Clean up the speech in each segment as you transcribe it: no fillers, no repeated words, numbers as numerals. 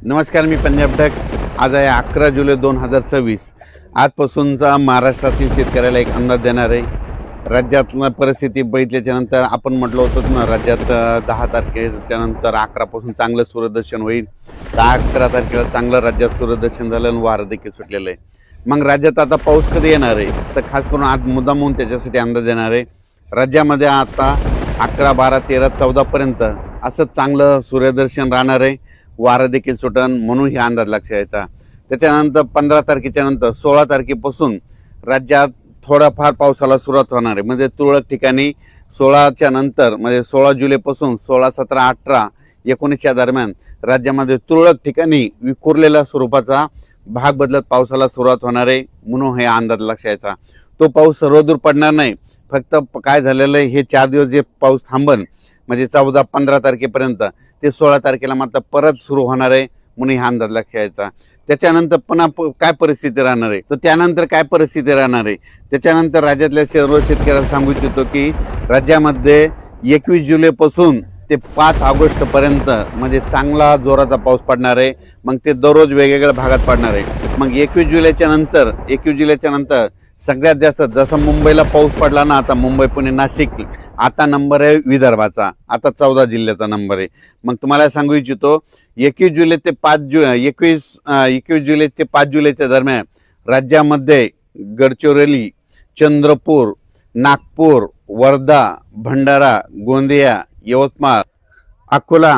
नमस्कार, मी पंजाब ढग. आज आहे 11 जुलै 2026. आजपासूनचा महाराष्ट्रातील शेतकऱ्याला एक अंदाज देणार आहे. राज्यातलं परिस्थिती बघितल्याच्या नंतर आपण म्हटलं होतं ना, राज्यात 10 तारखेच्या नंतर 11पासून चांगलं सूर्यदर्शन होईल. 10-11 तारखेला चांगलं राज्यात सूर्यदर्शन झालं आणि वारं देखील सुटलेलं आहे. मग राज्यात आता पाऊस कधी येणार आहे, तर खास करून आज मुद्दामून त्याच्यासाठी अंदाज देणार आहे. राज्यामध्ये आता 11, 12, 13, 14पर्यंत असं चांगलं सूर्यदर्शन राहणार आहे. वारं देखील सुटन, म्हणून हे अंदाज लक्षात यायचा. त्याच्यानंतर 15 तारखेच्या नंतर 16 तारखेपासून राज्यात थोडाफार पावसाला सुरुवात होणार आहे. म्हणजे तुरळक ठिकाणी 16च्या नंतर म्हणजे 16 जुलैपासून 16, 17, 18, 19 दरम्यान राज्यामध्ये तुरळक ठिकाणी विखुरलेल्या स्वरूपाचा भाग बदलत पावसाला सुरुवात होणार आहे. म्हणून हे अंदाज लक्षात यायचा. तो पाऊस सर्वदूर पडणार नाही. फक्त काय झालेलं आहे, हे 4 दिवस जे पाऊस थांबन म्हणजे 14-15 तारखेपर्यंत, ते 16 तारखेला मात्र परत सुरू होणार आहे. म्हणून हा अंदाज लक्षात यायचा. त्याच्यानंतर पुन्हा काय परिस्थिती राहणार आहे, तर त्यानंतर काय परिस्थिती राहणार आहे, त्याच्यानंतर राज्यातल्या सर्व शेतकऱ्यांना सांगू इच्छितो की राज्यामध्ये 21 जुलैपासून ते 5 ऑगस्टपर्यंत म्हणजे चांगला जोराचा पाऊस पडणार आहे. मग ते दररोज वेगवेगळ्या भागात पडणार आहे. मग 21 जुलैच्या नंतर सगळ्यात जास्त जसं मुंबईला पाऊस पडला ना, आता मुंबई, पुणे, नाशिक, आता नंबर आहे विदर्भाचा. आता 14 जिल्ह्याचा नंबर आहे. मग तुम्हाला सांगू इच्छितो 21 जुलै ते 5 जुलैच्या दरम्यान राज्यामध्ये गडचिरोली, चंद्रपूर, नागपूर, वर्धा, भंडारा, गोंदिया, यवतमाळ, अकोला,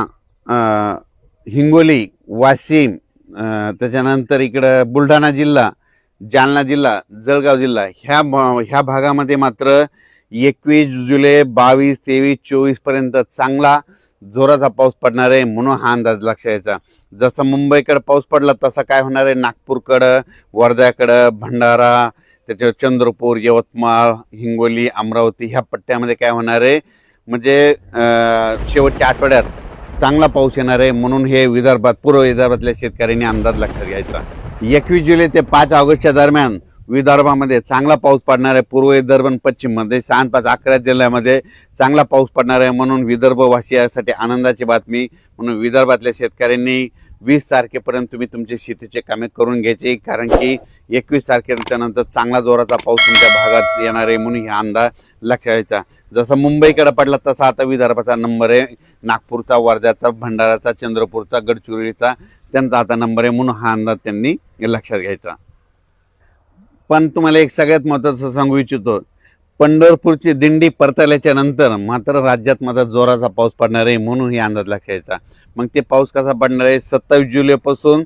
हिंगोली, वाशिम, त्याच्यानंतर इकडं बुलढाणा जिल्हा, जालना जिल्हा, जळगाव जिल्हा, ह्या भागामध्ये मात्र 21 जुलै, 22, 23, 24पर्यंत चांगला जोराचा पाऊस पडणार आहे. म्हणून हा अंदाज लक्षात यायचा. जसं मुंबईकडे पाऊस पडला तसा काय होणार आहे, नागपूरकडं, वर्ध्याकडं, भंडारा, त्याच्यावर चंद्रपूर, यवतमाळ, हिंगोली, अमरावती ह्या पट्ट्यामध्ये काय होणार आहे, म्हणजे शेवटच्या आठवड्यात चांगला पाऊस येणार आहे. म्हणून हे विदर्भात, पूर्व विदर्भातल्या शेतकऱ्यांनी अंदाज लक्षात घ्यायचा. 21 जुलै ते 5 ऑगस्टच्या दरम्यान विदर्भामध्ये चांगला पाऊस पडणार आहे. पूर्व विदर्भ आणि पश्चिममध्ये 6-5-11 जिल्ह्यामध्ये चांगला पाऊस पडणार आहे. म्हणून विदर्भवासियांसाठी आनंदाची बातमी. म्हणून विदर्भातल्या शेतकऱ्यांनी 20 तारखेपर्यंत तुम्ही तुमचे शेतीचे कामे करून घ्यायचे, कारण की 21 तारखेच्या नंतर चांगला जोराचा पाऊस तुमच्या भागात येणार आहे. म्हणून हा अंदाज लक्षात घ्यायचा. जसं मुंबईकडे पडला तसा आता विदर्भाचा नंबर आहे. नागपूरचा, वर्ध्याचा, भंडाराचा, चंद्रपूरचा, गडचिरोलीचा त्यांचा आता नंबर आहे. म्हणून हा अंदाज त्यांनी लक्षात घ्यायचा. पण तुम्हाला एक सगळ्यात महत्त्वाचं सांगू इच्छितो, पंढरपूरची दिंडी परतल्याच्या नंतर मात्र राज्यात माझा जोराचा पाऊस पडणार आहे. म्हणून हे अंदाज लक्षात यायचा. मग ते पाऊस कसा पडणार आहे, 27 जुलैपासून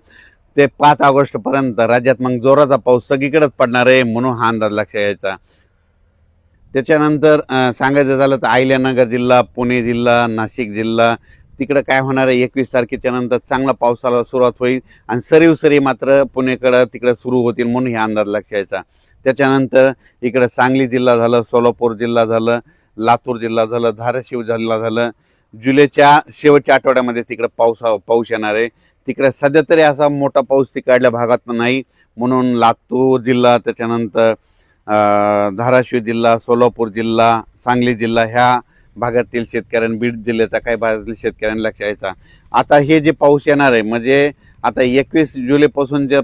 ते 5 ऑगस्टपर्यंत राज्यात मग जोराचा पाऊस सगळीकडेच पडणार आहे. म्हणून हा अंदाज लक्षात यायचा. त्याच्यानंतर सांगायचं झालं तर अहिल्यानगर जिल्हा, पुणे जिल्हा, नाशिक जिल्हा, तिकडं काय होणार आहे, 21 तारखेच्या नंतर चांगला पावसाला सुरुवात होईल आणि सरी मात्र पुणेकडं तिकडं सुरू होतील. म्हणून हा अंदाज लक्षात यायचा. त्याच्यानंतर इकडं सांगली जिल्हा झालं, सोलापूर जिल्हा झालं, लातूर जिल्हा झालं, धाराशिव जिल्हा झालं. जुलैच्या शेवटच्या आठवड्यामध्ये तिकडं पाऊस येणार आहे. तिकडे सध्या तरी असा मोठा पाऊस तिकडल्या भागात नाही. म्हणून लातूर जिल्हा, त्याच्यानंतर धाराशिव जिल्हा, सोलापूर जिल्हा, सांगली जिल्हा ह्या भागातील शेतकऱ्यांनी, बीड जिल्ह्याचा काही भागातील शेतकऱ्यांनी लक्षात यायचा. आता हे जे पाऊस येणार आहे म्हणजे आता 21 जुलैपासून जे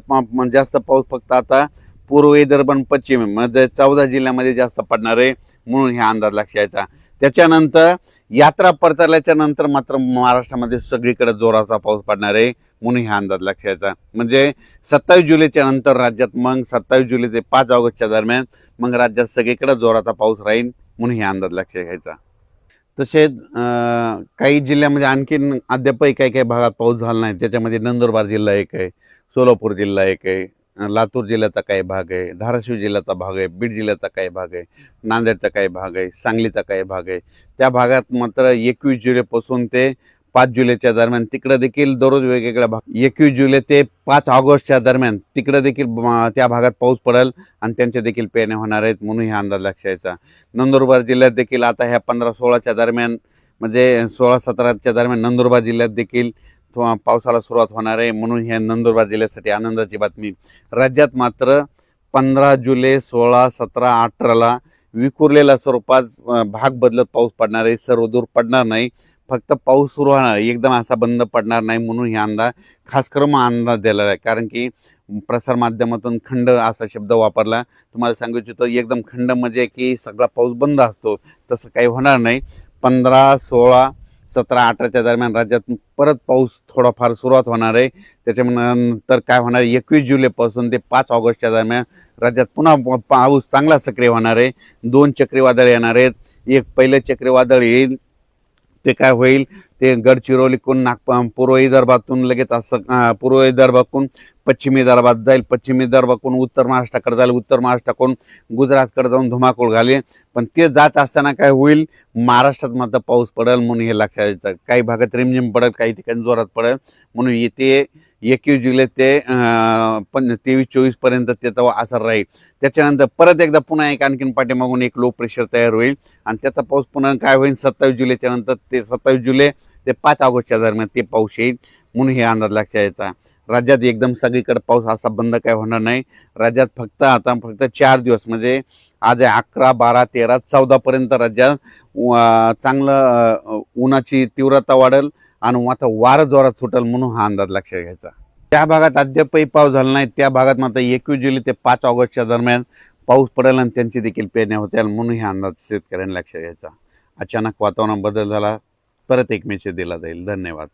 जास्त पाऊस फक्त आता पूर्व विदर्भ आणि पश्चिम म्हणजे 14 जिल्ह्यामध्ये जास्त पडणार आहे. म्हणून हा अंदाज लक्षात यायचा. त्याच्यानंतर यात्रा परतल्याच्या नंतर मात्र महाराष्ट्रामध्ये सगळीकडे जोराचा पाऊस पडणार आहे. म्हणून हा अंदाज लक्षात यायचा. म्हणजे 27 जुलैच्या नंतर राज्यात मग 27 जुलै ते 5 ऑगस्टच्या दरम्यान मग राज्यात सगळीकडे जोराचा पाऊस राहील. म्हणून हा अंदाज लक्षात घ्यायचा. तसेच काही जिल्ह्यामध्ये आणखीन अद्यापही काही भागात पाऊस झाला नाही. त्याच्यामध्ये नंदुरबार जिल्हा एक आहे, सोलापूर जिल्हा एक आहे, लातूर जिल्ह्याचा काही भाग आहे, धाराशिव जिल्ह्याचा भाग आहे, बीड जिल्ह्याचा काही भाग आहे, नांदेडचा काही भाग आहे, सांगलीचा काही भाग आहे. त्या भागात मात्र 21 जुलैपासून ते 5 जुलैच्या दरम्यान तिकडं देखील दररोज वेगवेगळ्या भाग 21 जुलै ते 5 ऑगस्टच्या दरम्यान तिकडं देखील त्या भागात पाऊस पडेल आणि त्यांचे देखील पेरण्या होणार आहेत. म्हणून हा अंदाज लक्षात यायचा. नंदुरबार जिल्ह्यात देखील आता ह्या 15-16च्या दरम्यान म्हणजे 16-17च्या दरम्यान नंदुरबार जिल्ह्यात देखील पावसाला सुरुवात होणार आहे. म्हणून ह्या नंदुरबार जिल्ह्यासाठी आनंदाची बातमी. राज्यात मात्र 15 जुलै, 16, 17, 18ला विखुरलेल्या स्वरूपात भाग बदलत पाऊस पडणार आहे. सर्वदूर पडणार नाही. फक्त पाऊस सुरू होणार, एकदम असा बंद पडणार नाही म्हणून हे अंदाज खास करून अंदाज दिलेला आहे. कारण की प्रसारमाध्यमातून खंड असा शब्द वापरला. तुम्हाला सांगू इच्छितो एकदम खंड म्हणजे की सगळा पाऊस बंद असतो, तसं काही होणार नाही. 15, 16, 17, 18च्या दरम्यान राज्यात परत पाऊस थोडाफार सुरुवात होणार आहे. त्याच्यानंतर काय होणार, 21 जुलैपासून ते 5 ऑगस्टच्या दरम्यान राज्यात पुन्हा पाऊस चांगला सक्रिय होणार आहे. 2 चक्रीवादळ येणार आहेत. एक पहिलं चक्रीवादळ येईल, ते काय होईल, ते गडचिरोलीकडून पूर्व विदर्भातून लगेच असं पूर्व विदर्भातून पश्चिमी विदर्भात जाईल, पश्चिमी विदर्भाकडून उत्तर महाराष्ट्राकडे जाईल, उत्तर महाराष्ट्राकडून गुजरातकडे जाऊन धुमाकूळ घालेल. पण ते जात असताना काय होईल, महाराष्ट्रात मात्र पाऊस पडेल म्हणून हे लक्षात यायचं. काही भागात रिमझिम पडेल, काही ठिकाणी जोरात पडेल. म्हणून येते 21 जुलै ते 23-24 पर्यंत त्याचा असर राहील. त्याच्यानंतर परत एकदा पुन्हा एक आणखीन पाठीमागून एक लो प्रेशर तयार होईल आणि त्याचा पाऊस पुन्हा काय होईल 27 जुलैच्या नंतर, ते 27 जुलै ते 5 ऑगस्टच्या दरम्यान ते पाऊस येईल. म्हणून हे अंदाज लक्षात यायचा. राज्यात एकदम सगळीकडे पाऊस असा बंद काय होणार नाही. राज्यात फक्त 4 दिवस म्हणजे आज आहे 11, 12, 13, 14 पर्यंत राज्यात चांगलं उन्हाची तीव्रता वाढेल आणि आता वारं जोरात सुटेल म्हणून हा अंदाज लक्षात घ्यायचा. त्या भागात अद्यापही पाऊस झाला नाही, त्या भागात मात्र 21 जुलै ते 5 ऑगस्टच्या दरम्यान पाऊस पडेल आणि त्यांची देखील पेरण्या होतील म्हणून हा अंदाज शेतकऱ्यांनी लक्षात घ्यायचा. अचानक वातावरण बदल झाला, परत एक मेसेज दिला जाईल. धन्यवाद.